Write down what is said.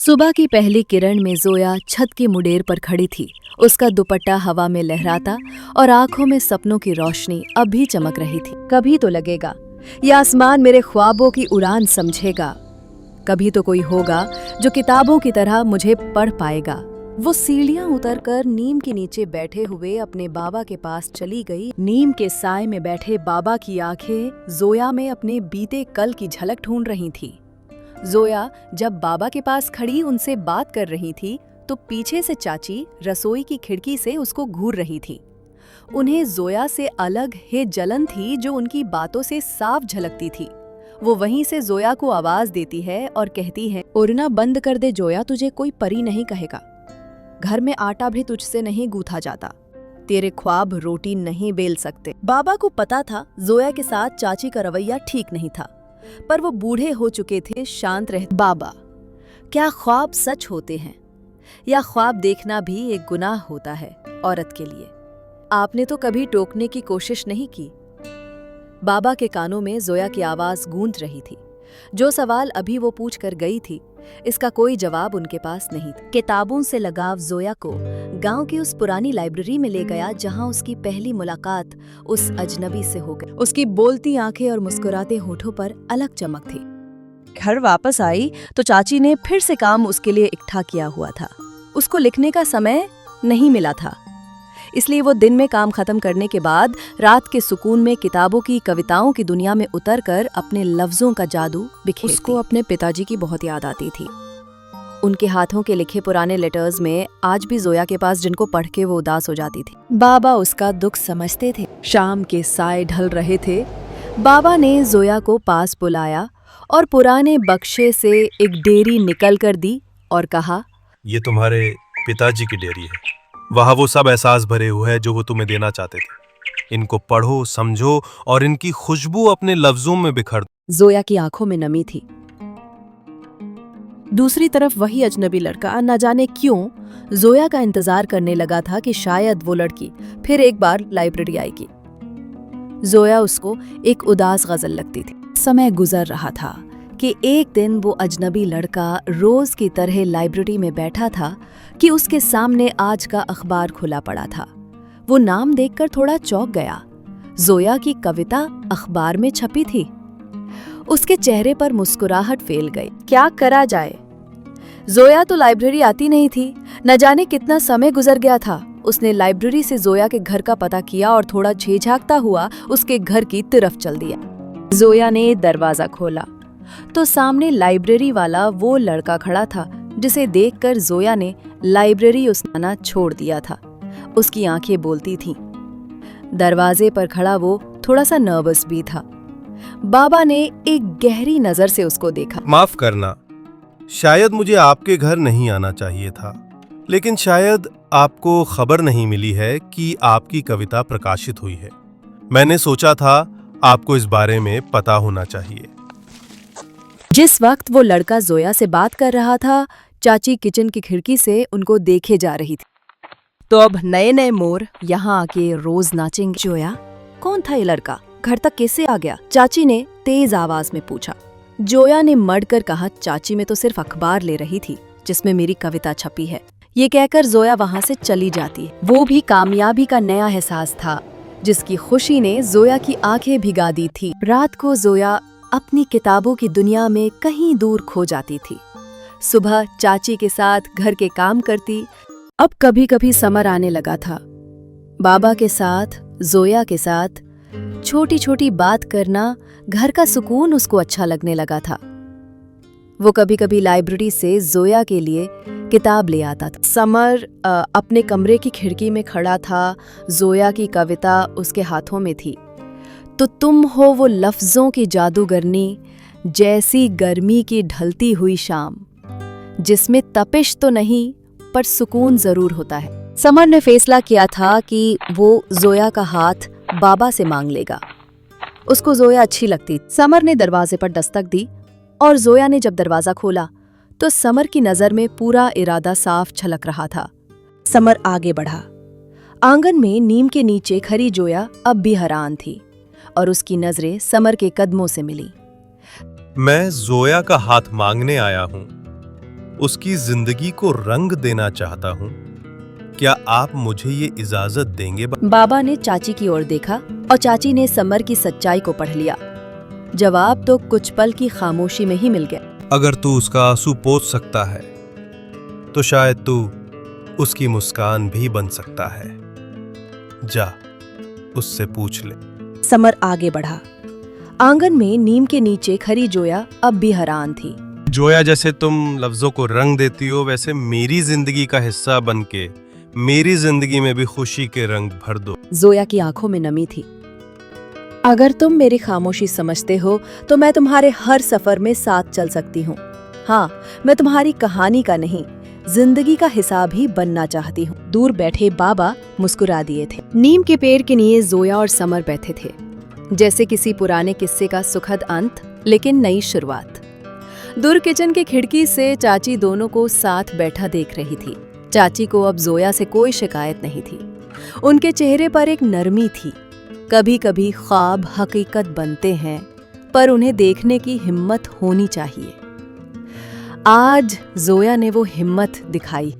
सुबह की पहली किरण में जोया छत की मुडेर पर खड़ी थी। उसका दुपट्टा हवा में लहराता और आंखों में सपनों की रोशनी अब भी चमक रही थी। कभी तो लगेगा ये आसमान मेरे ख्वाबों की उड़ान समझेगा, कभी तो कोई होगा जो किताबों की तरह मुझे पढ़ पाएगा। वो सीढ़ियां उतरकर नीम के नीचे बैठे हुए अपने बाबा के पास चली गई। नीम के साए में बैठे बाबा की आंखें जोया में अपने बीते कल की झलक ढूंढ रही थी। जोया जब बाबा के पास खड़ी उनसे बात कर रही थी तो पीछे से चाची रसोई की खिड़की से उसको घूर रही थी। उन्हें जोया से अलग हे जलन थी जो उनकी बातों से साफ झलकती थी। वो वहीं से जोया को आवाज देती है और कहती है, उड़ना बंद कर दे जोया, तुझे कोई परी नहीं कहेगा। घर में आटा भी तुझसे नहीं गूंथा जाता, तेरे ख्वाब रोटी नहीं बेल सकते। बाबा को पता था जोया के साथ चाची का रवैया ठीक नहीं था, पर वो बूढ़े हो चुके थे, शांत रह। बाबा, क्या ख्वाब सच होते हैं या ख्वाब देखना भी एक गुनाह होता है औरत के लिए? आपने तो कभी टोकने की कोशिश नहीं की। बाबा के कानों में जोया की आवाज गूंज रही थी। जो सवाल अभी वो पूछ कर गई थी, इसका कोई जवाब उनके पास नहीं था। किताबों से लगाव जोया को गांव की उस पुरानी लाइब्रेरी में ले गया जहां उसकी पहली मुलाकात उस अजनबी से हो गई। उसकी बोलती आंखें और मुस्कुराते होठों पर अलग चमक थी। घर वापस आई तो चाची ने फिर से काम उसके लिए इकट्ठा किया हुआ था। उसको लिखने का समय नहीं मिला था, इसलिए वो दिन में काम खत्म करने के बाद रात के सुकून में किताबों की कविताओं की दुनिया में उतरकर अपने लफ्जों का जादू बिखेरती। उसको अपने पिताजी की बहुत याद आती थी। उनके हाथों के लिखे पुराने लेटर्स में आज भी जोया के पास, जिनको पढ़ के वो उदास हो जाती थी। बाबा उसका दुख समझते थे। शाम के साए ढल रहे थे। बाबा ने जोया को पास बुलाया और पुराने बक्से से एक डेयरी निकल कर दी और कहा, ये तुम्हारे पिताजी की डेयरी है। वहाँ वो सब एहसास भरे हुए हैं जो वो तुम्हें देना चाहते थे। इनको पढ़ो, समझो और इनकी खुशबू अपने लफ्जों में बिखर दो। जोया की आंखों में नमी थी। दूसरी तरफ वही अजनबी लड़का न जाने क्यों जोया का इंतजार करने लगा था कि शायद वो लड़की फिर एक बार लाइब्रेरी आएगी। जोया उसको एक उदास गजल लगती थी। समय गुजर रहा था कि एक दिन वो अजनबी लड़का रोज की तरह लाइब्रेरी में बैठा था कि उसके सामने आज का अखबार खुला पड़ा था। वो नाम देखकर थोड़ा चौंक गया। जोया की कविता अखबार में छपी थी। उसके चेहरे पर मुस्कुराहट फैल गई। क्या करा जाए, जोया तो लाइब्रेरी आती नहीं थी। न जाने कितना समय गुजर गया था। उसने लाइब्रेरी से जोया के घर का पता किया और थोड़ा झिझकता हुआ उसके घर की तरफ चल दिया। जोया ने दरवाजा खोला तो सामने लाइब्रेरी वाला वो लड़का खड़ा था जिसे देखकर जोया ने लाइब्रेरी उसना छोड़ दिया था। उसकी आंखें बोलती थीं। दरवाजे पर खड़ा वो थोड़ा सा नर्वस भी था। बाबा ने एक गहरी नजर से उसको देखा। माफ करना, शायद मुझे आपके घर नहीं आना चाहिए था, लेकिन शायद आपको खबर नहीं मिली है कि आपकी कविता प्रकाशित हुई है। मैंने सोचा था आपको इस बारे में पता होना चाहिए। जिस वक्त वो लड़का जोया से बात कर रहा था, चाची किचन की खिड़की से उनको देखे जा रही थी। तो अब नए नए मोर यहाँ आके रोज नाचेंगे। जोया, कौन था ये लड़का? घर तक कैसे आ गया? चाची ने तेज आवाज में पूछा। जोया ने मड़कर कहा, चाची मैं तो सिर्फ अखबार ले रही थी जिसमें मेरी कविता छपी है। ये कहकर जोया वहाँ से चली जाती है। वो भी कामयाबी का नया एहसास था जिसकी खुशी ने जोया की आंखें भिगा दी थी। रात को जोया अपनी किताबों की दुनिया में कहीं दूर खो जाती थी। सुबह चाची के साथ घर के काम करती। अब कभी कभी समर आने लगा था। बाबा के साथ, जोया के साथ छोटी छोटी बात करना, घर का सुकून उसको अच्छा लगने लगा था। वो कभी कभी लाइब्रेरी से जोया के लिए किताब ले आता था। समर अपने कमरे की खिड़की में खड़ा था। जोया की कविता उसके हाथों में थी। तो तुम हो वो लफ्जों की जादूगरनी, जैसी गर्मी की ढलती हुई शाम, जिसमें तपिश तो नहीं पर सुकून जरूर होता है। समर ने फैसला किया था कि वो जोया का हाथ बाबा से मांग लेगा। उसको जोया अच्छी लगती। समर ने दरवाजे पर दस्तक दी और जोया ने जब दरवाजा खोला तो समर की नजर में पूरा इरादा साफ झलक रहा था। समर आगे बढ़ा। आंगन में नीम के नीचे खड़ी जोया अब भी हैरान थी और उसकी नजरें समर के कदमों से मिली। मैं जोया का हाथ मांगने आया हूँ। उसकी जिंदगी को रंग देना चाहता हूँ। क्या आप मुझे ये इजाजत देंगे? बाबा ने चाची की ओर देखा और चाची ने समर की सच्चाई को पढ़ लिया। जवाब तो कुछ पल की खामोशी में ही मिल गया। अगर तू उसका आंसू पोंछ सकता है तो शायद तू उसकी मुस्कान भी बन सकता है। जा, उससे पूछ ले। समर आगे बढ़ा। आंगन में नीम के नीचे खड़ी जोया अब भी हैरान थी। जोया, जैसे तुम लफ्जों को रंग देती हो, वैसे मेरी जिंदगी का हिस्सा बनके मेरी जिंदगी में भी खुशी के रंग भर दो। जोया की आंखों में नमी थी। अगर तुम मेरी खामोशी समझते हो तो मैं तुम्हारे हर सफर में साथ चल सकती हूँ। हाँ, मैं तुम्हारी कहानी का नहीं, जिंदगी का हिसाब ही बनना चाहती हूँ। दूर बैठे बाबा मुस्कुरा दिए थे। नीम के पेड़ के नीचे जोया और समर बैठे थे, जैसे किसी पुराने किस्से का सुखद अंत लेकिन नई शुरुआत। दूर किचन के खिड़की से चाची दोनों को साथ बैठा देख रही थी। चाची को अब जोया से कोई शिकायत नहीं थी। उनके चेहरे पर एक नरमी थी। कभी कभी ख्वाब हकीकत बनते हैं, पर उन्हें देखने की हिम्मत होनी चाहिए। आज जोया ने वो हिम्मत दिखाई।